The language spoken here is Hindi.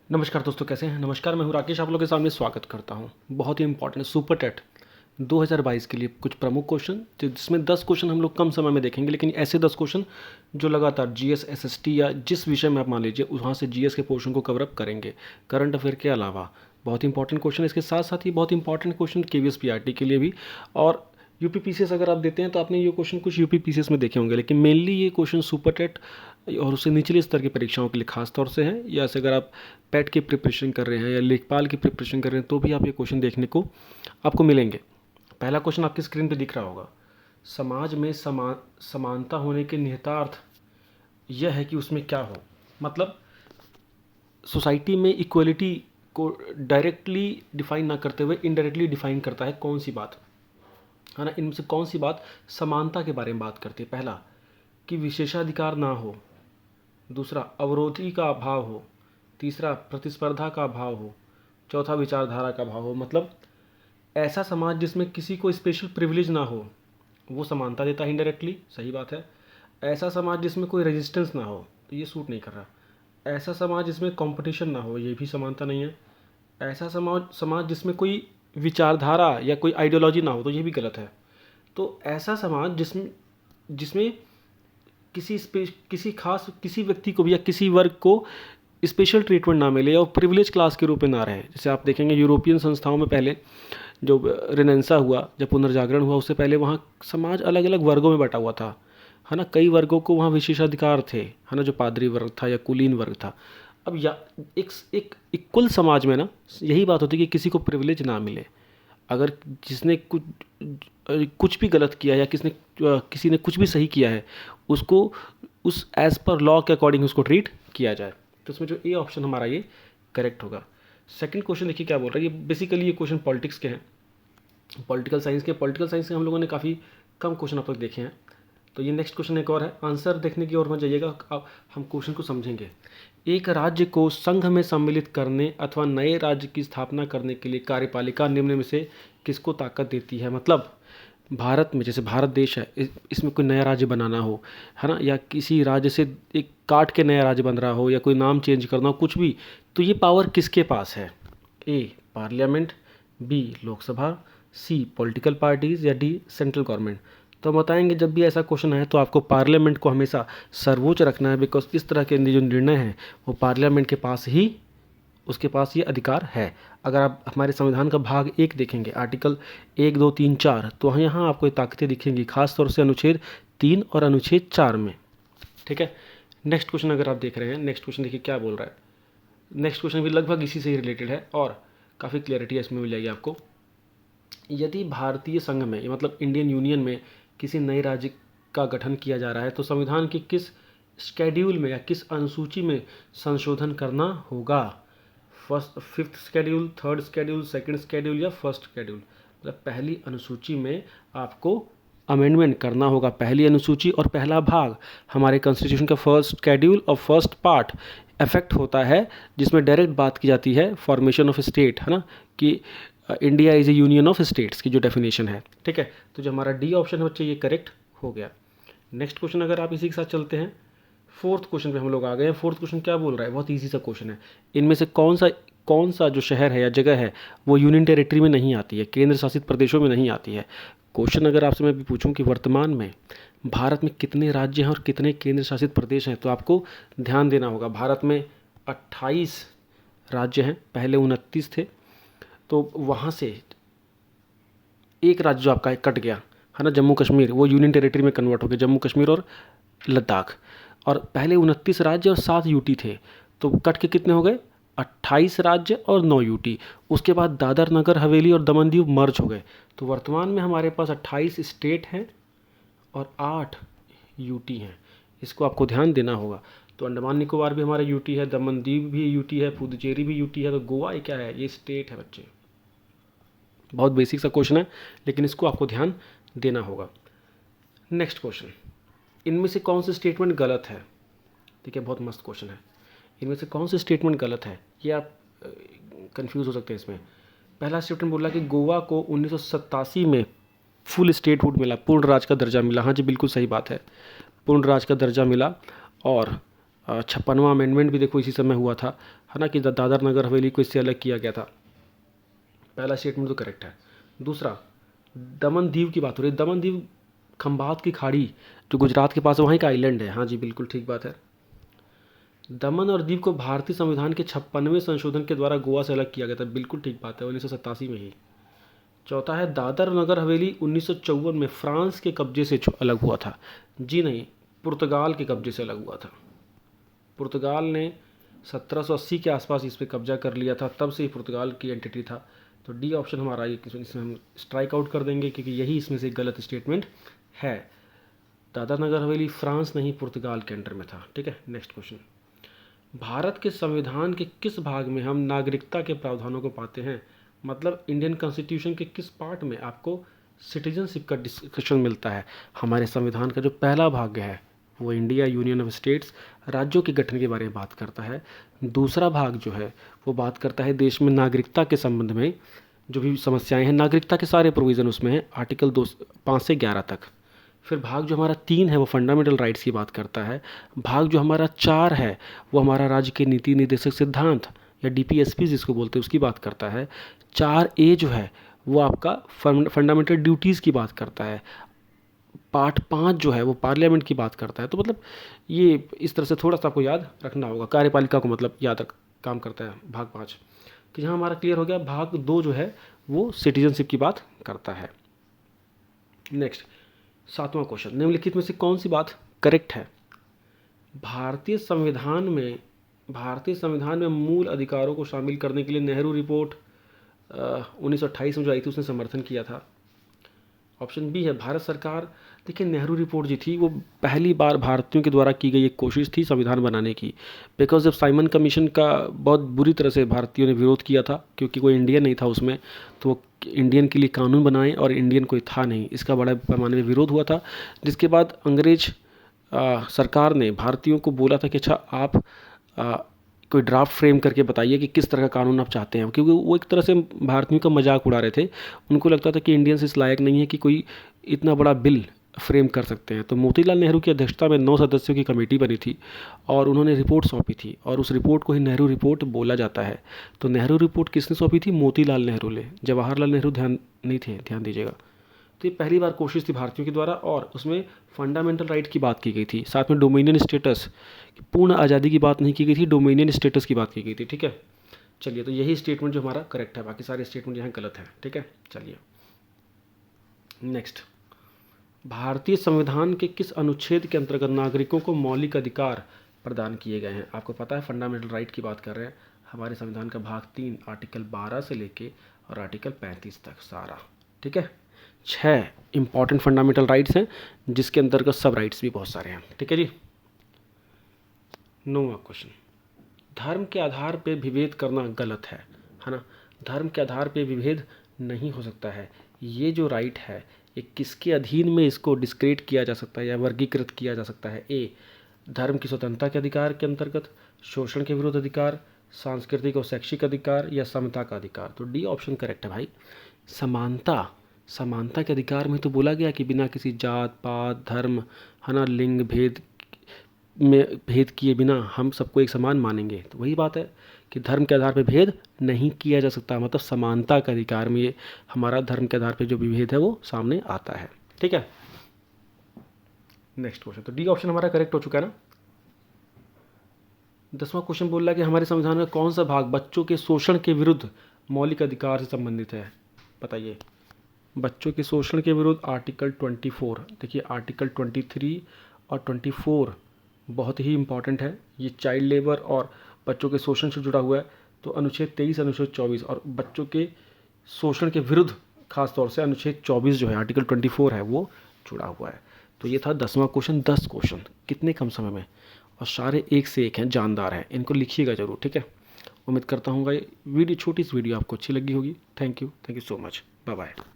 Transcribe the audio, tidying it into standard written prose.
नमस्कार दोस्तों, कैसे हैं? नमस्कार, मैं हूं राकेश, आप लोगों के सामने स्वागत करता हूं। बहुत ही इंपॉर्टेंट सुपर टेट 2022 के लिए कुछ प्रमुख क्वेश्चन, जिसमें 10 क्वेश्चन हम लोग कम समय में देखेंगे, लेकिन ऐसे 10 क्वेश्चन जो लगातार जीएस, एसएसटी या जिस विषय में आप मान लीजिए वहाँ से जीएस के पोर्शन को कवर अप करेंगे, करंट अफेयर के अलावा। बहुत इंपॉर्टेंट क्वेश्चन, इसके साथ साथ ही बहुत इंपॉर्टेंट क्वेश्चन केवीएस पीआरटी के लिए भी। और यूपी पीसीएस अगर आप देते हैं तो आपने ये क्वेश्चन कुछ यूपी पीसीएस में देखे होंगे, लेकिन मेनली ये क्वेश्चन सुपर टेट और उससे निचले स्तर की परीक्षाओं के लिए खास तौर से हैं। या ऐसे अगर आप पेट की प्रिपरेशन कर रहे हैं या लेखपाल की प्रिपरेशन कर रहे हैं तो भी आप ये क्वेश्चन देखने को आपको मिलेंगे। पहला क्वेश्चन आपकी स्क्रीन पे दिख रहा होगा। समाज में समानता होने के निहितार्थ यह है कि उसमें क्या हो, मतलब सोसाइटी में इक्वलिटी को डायरेक्टली डिफाइन ना करते हुए इनडायरेक्टली डिफाइन करता है कौन सी बात, है ना? इनमें से कौन सी बात समानता के बारे में बात करती है? पहला, कि विशेषाधिकार ना हो। दूसरा, अवरोधी का अभाव हो। तीसरा, प्रतिस्पर्धा का अभाव हो। चौथा, विचारधारा का अभाव हो। मतलब ऐसा समाज जिसमें किसी को स्पेशल प्रिविलेज ना हो, वो समानता देता है इनडायरेक्टली, सही बात है। ऐसा समाज जिसमें कोई रेजिस्टेंस ना हो, तो ये सूट नहीं कर रहा। ऐसा समाज जिसमें कंपटीशन ना हो, ये भी समानता नहीं है। ऐसा समाज जिसमें कोई विचारधारा या कोई आइडियोलॉजी ना हो, तो ये भी गलत है। तो ऐसा समाज जिसमें जिसमें किसी खास किसी व्यक्ति को भी या किसी वर्ग को स्पेशल ट्रीटमेंट ना मिले और प्रिविलेज क्लास के रूप में ना रहे। जैसे आप देखेंगे यूरोपियन संस्थाओं में पहले जो रेनेसा हुआ, जब पुनर्जागरण हुआ, उससे पहले वहाँ समाज अलग अलग वर्गों में बटा हुआ था, है ना? कई वर्गों को वहाँ विशेषाधिकार थे, है ना? जो पादरी वर्ग था या कुलीन वर्ग था। अब या एक इक्वल समाज में ना यही बात होती है कि किसी को प्रिविलेज ना मिले। अगर जिसने कुछ भी गलत किया या किसी ने कुछ भी सही किया है, उसको उस एज पर लॉ के अकॉर्डिंग उसको ट्रीट किया जाए। तो उसमें जो ए ऑप्शन हमारा ये करेक्ट होगा। सेकंड क्वेश्चन देखिए क्या बोल रहा है। ये बेसिकली ये क्वेश्चन पॉलिटिक्स के हैं, पॉलिटिकल साइंस के हम लोगों ने काफ़ी कम क्वेश्चन अब तक देखे हैं। तो ये नेक्स्ट क्वेश्चन एक और है, आंसर देखने की ओर मत जाइएगा, अब हम क्वेश्चन को समझेंगे। एक राज्य को संघ में सम्मिलित करने अथवा नए राज्य की स्थापना करने के लिए कार्यपालिका निम्न में से किसको ताकत देती है? मतलब भारत में, जैसे भारत देश है, इसमें कोई नया राज्य बनाना हो, है ना, या किसी राज्य से एक काट के नया राज्य बन रहा हो, या कोई नाम चेंज करना हो, कुछ भी, तो ये पावर किसके पास है? ए पार्लियामेंट, बी लोकसभा, सी पॉलिटिकल पार्टीज़, या डी सेंट्रल गवर्नमेंट। तो हम बताएंगे जब भी ऐसा क्वेश्चन है तो आपको पार्लियामेंट को हमेशा सर्वोच्च रखना है, बिकॉज इस तरह के जो निर्णय हैं वो पार्लियामेंट के पास ही, उसके पास ये अधिकार है। अगर आप हमारे संविधान का भाग 1 देखेंगे, आर्टिकल 1, 2, 3, 4, तो यहाँ आपको ये ताकतें दिखेंगी, खासतौर से अनुच्छेद 3 और अनुच्छेद 4 में। ठीक है, नेक्स्ट क्वेश्चन अगर आप देख रहे हैं, नेक्स्ट क्वेश्चन देखिए क्या बोल रहा है। नेक्स्ट क्वेश्चन भी लगभग इसी से ही रिलेटेड है और काफ़ी क्लियरिटी इसमें मिल जाएगी आपको। यदि भारतीय संघ में, ये मतलब इंडियन यूनियन में, किसी नए राज्य का गठन किया जा रहा है तो संविधान के किस शेड्यूल में या किस अनुसूची में संशोधन करना होगा? First, fifth schedule, third schedule, second schedule या फर्स्ट शेड्यूल? मतलब पहली अनुसूची में आपको अमेंडमेंट करना होगा। पहली अनुसूची और पहला भाग हमारे कॉन्स्टिट्यूशन का फर्स्ट शेड्यूल और फर्स्ट पार्ट अफेक्ट होता है, जिसमें डायरेक्ट बात की जाती है फॉर्मेशन ऑफ स्टेट, है ना, कि India is A union of states की जो डेफिनेशन है। ठीक है, तो जो हमारा डी ऑप्शन है बच्चे ये करेक्ट हो गया। नेक्स्ट क्वेश्चन अगर आप इसी के साथ चलते हैं, फोर्थ क्वेश्चन पे हम लोग आ गए हैं। फोर्थ क्वेश्चन क्या बोल रहा है? बहुत इजी सा क्वेश्चन है। इनमें से कौन सा जो शहर है या जगह है वो यूनियन टेरिटरी में नहीं आती है, केंद्र शासित प्रदेशों में नहीं आती है? क्वेश्चन अगर आपसे मैं भी पूछूं कि वर्तमान में भारत में कितने राज्य हैं और कितने केंद्र शासित प्रदेश हैं, तो आपको ध्यान देना होगा। भारत में 28 राज्य हैं, पहले 29 थे, तो वहाँ से एक राज्य जो आपका कट गया, है ना, जम्मू कश्मीर, वो यूनियन टेरिटरी में कन्वर्ट हो गया, जम्मू कश्मीर और लद्दाख। और पहले 29 राज्य और 7 यूटी थे, तो कट के कितने हो गए? 28 राज्य और 9 यूटी। उसके बाद दादर नगर हवेली और दमन दीव मर्ज हो गए। तो वर्तमान में हमारे पास 28 स्टेट हैं और 8 यूटी हैं। इसको आपको ध्यान देना होगा। तो अंडमान निकोबार भी हमारा यूटी है, दमन दीव भी यूटी है, पुदुचेरी भी यूटी है। तो गोवा ये क्या है? ये स्टेट है बच्चे। बहुत बेसिक सा क्वेश्चन है, लेकिन इसको आपको ध्यान देना होगा। नेक्स्ट क्वेश्चन, इनमें से कौन सी स्टेटमेंट गलत है? ठीक है, बहुत मस्त क्वेश्चन है। इनमें से कौन सी स्टेटमेंट गलत है, ये आप कंफ्यूज हो सकते हैं इसमें। पहला स्टेटमेंट बोला कि गोवा को 1987 में फुल स्टेटहुड मिला, पूर्ण राज्य का दर्जा मिला। हाँ जी, बिल्कुल सही बात है, पूर्ण राज्य का दर्जा मिला। और 56वां अमेंडमेंट भी देखो इसी समय हुआ था, है ना, कि दादर नगर हवेली को इससे अलग किया गया था। पहला स्टेटमेंट तो करेक्ट है। दूसरा, दमन दीव की बात हो रही है। दमन दीव खंबात की खाड़ी जो गुजरात के पास है, वहीं का आइलैंड है। हाँ जी, बिल्कुल ठीक बात है। दमन और दीव को भारतीय संविधान के 56वें संशोधन के द्वारा गोवा से अलग किया गया था। बिल्कुल ठीक बात है, 1987 में ही। चौथा है, दादर नगर हवेली 1954 में फ्रांस के कब्जे से अलग हुआ था। जी नहीं, पुर्तगाल के कब्जे से अलग हुआ था। पुर्तगाल ने 1780 के आसपास इस पर कब्जा कर लिया था, तब से ही पुर्तगाल की एंटिटी था। तो डी ऑप्शन हमारा ये, इसमें हम स्ट्राइक आउट कर देंगे क्योंकि यही इसमें से गलत स्टेटमेंट है। दादर नगर हवेली फ्रांस नहीं पुर्तगाल के अंडर में था। ठीक है, नेक्स्ट क्वेश्चन। भारत के संविधान के किस भाग में हम नागरिकता के प्रावधानों को पाते हैं? मतलब इंडियन कॉन्स्टिट्यूशन के किस पार्ट में आपको सिटीजनशिप का डिस्कशन मिलता है? हमारे संविधान का जो पहला भाग है वो इंडिया यूनियन ऑफ स्टेट्स, राज्यों के गठन के बारे में बात करता है। दूसरा भाग जो है वो बात करता है देश में नागरिकता के संबंध में जो भी समस्याएं हैं, नागरिकता के सारे प्रोविज़न उसमें हैं, आर्टिकल 5 से 11 तक। फिर भाग जो हमारा 3 है वो फंडामेंटल राइट्स की बात करता है। भाग जो हमारा 4 है वो हमारा राज्य के नीति निर्देशक सिद्धांत या DPSP जिसको बोलते हैं उसकी बात करता है। 4A जो है वो आपका फंडामेंटल ड्यूटीज़ की बात करता है। पार्ट 5 जो है वो पार्लियामेंट की बात करता है। तो मतलब ये इस तरह से थोड़ा सा आपको याद रखना होगा। कार्यपालिका को मतलब याद रख काम करता है भाग 5। कि यहाँ हमारा क्लियर हो गया। भाग 2 जो है वो सिटीजनशिप की बात करता है। नेक्स्ट, 7वां क्वेश्चन, निम्नलिखित में से कौन सी बात करेक्ट है? भारतीय संविधान में मूल अधिकारों को शामिल करने के लिए नेहरू रिपोर्ट 1928 में जो आई थी उसने समर्थन किया था। ऑप्शन बी है भारत सरकार। देखिए, नेहरू रिपोर्ट जी थी वो पहली बार भारतीयों के द्वारा की गई एक कोशिश थी संविधान बनाने की। बिकॉज जब साइमन कमीशन का बहुत बुरी तरह से भारतीयों ने विरोध किया था क्योंकि कोई इंडियन नहीं था उसमें, तो वो इंडियन के लिए कानून बनाए और इंडियन कोई था नहीं, इसका बड़ा पैमाने में विरोध हुआ था। जिसके बाद अंग्रेज सरकार ने भारतीयों को बोला था कि अच्छा आप कोई ड्राफ्ट फ्रेम करके बताइए कि किस तरह का कानून आप चाहते हैं, क्योंकि वो एक तरह से भारतीयों का मजाक उड़ा रहे थे। उनको लगता था कि इंडियंस इस लायक नहीं है कि कोई इतना बड़ा बिल फ्रेम कर सकते हैं। तो मोतीलाल नेहरू की अध्यक्षता में 9 सदस्यों की कमेटी बनी थी और उन्होंने रिपोर्ट सौंपी थी और उस रिपोर्ट को ही नेहरू रिपोर्ट बोला जाता है। तो नेहरू रिपोर्ट किसने सौंपी थी? मोतीलाल नेहरू ने। जवाहरलाल नेहरू ध्यान नहीं थे, ध्यान दीजिएगा। तो ये पहली बार कोशिश थी भारतीयों के द्वारा और उसमें फंडामेंटल राइट की बात की गई थी। साथ में डोमिनियन स्टेटस, पूर्ण आज़ादी की बात नहीं की गई थी, डोमिनियन स्टेटस की बात की गई थी। ठीक है, चलिए, तो यही स्टेटमेंट जो हमारा करेक्ट है, बाकी सारे स्टेटमेंट यहाँ गलत है। ठीक है, चलिए नेक्स्ट। भारतीय संविधान के किस अनुच्छेद के अंतर्गत नागरिकों को मौलिक अधिकार प्रदान किए गए हैं? आपको पता है फंडामेंटल राइट की बात कर रहे हैं। हमारे संविधान का भाग 3 आर्टिकल 12 से लेके और आर्टिकल 35 तक सारा। ठीक है, 6 इंपॉर्टेंट फंडामेंटल राइट्स हैं जिसके अंतर्गत सब राइट्स भी बहुत सारे हैं। ठीक है जी। 9वां क्वेश्चन, धर्म के आधार पे विभेद करना गलत है ना? धर्म के आधार पे विभेद नहीं हो सकता है। ये जो राइट है ये किसके अधीन में इसको डिस्क्रेट किया जा सकता है या वर्गीकृत किया जा सकता है? ए, धर्म की स्वतंत्रता के अधिकार के अंतर्गत, शोषण के विरुद्ध अधिकार, सांस्कृतिक और शैक्षिक अधिकार या समता का अधिकार। तो डी ऑप्शन करेक्ट है भाई, समानता के अधिकार में तो बोला गया कि बिना किसी जात पात धर्म, है ना, लिंग भेद में भेद किए बिना हम सबको एक समान मानेंगे। तो वही बात है कि धर्म के आधार पर भेद नहीं किया जा सकता, मतलब समानता के अधिकार में ये हमारा धर्म के आधार पर जो विभेद है वो सामने आता है। ठीक है, नेक्स्ट क्वेश्चन। तो डी ऑप्शन हमारा करेक्ट हो चुका है ना। 10वां क्वेश्चन बोल रहा है कि हमारे संविधान का कौन सा भाग बच्चों के शोषण के विरुद्ध मौलिक अधिकार से संबंधित है? बताइए। बच्चों के शोषण के विरुद्ध आर्टिकल 24। देखिए, आर्टिकल 23 और 24 बहुत ही इंपॉर्टेंट है। ये चाइल्ड लेबर और बच्चों के शोषण से जुड़ा हुआ है। तो अनुच्छेद 23, अनुच्छेद 24 और बच्चों के शोषण के विरुद्ध खास तौर से अनुच्छेद 24 जो है आर्टिकल 24 है वो जुड़ा हुआ है। तो ये था 10वां क्वेश्चन। 10 क्वेश्चन कितने कम समय में, और सारे एक से एक हैं, जानदार हैं। इनको लिखिएगा जरूर। ठीक है, उम्मीद करता हूँ ये वीडियो, छोटी सी वीडियो आपको अच्छी लगी होगी। Thank you so much. Bye bye.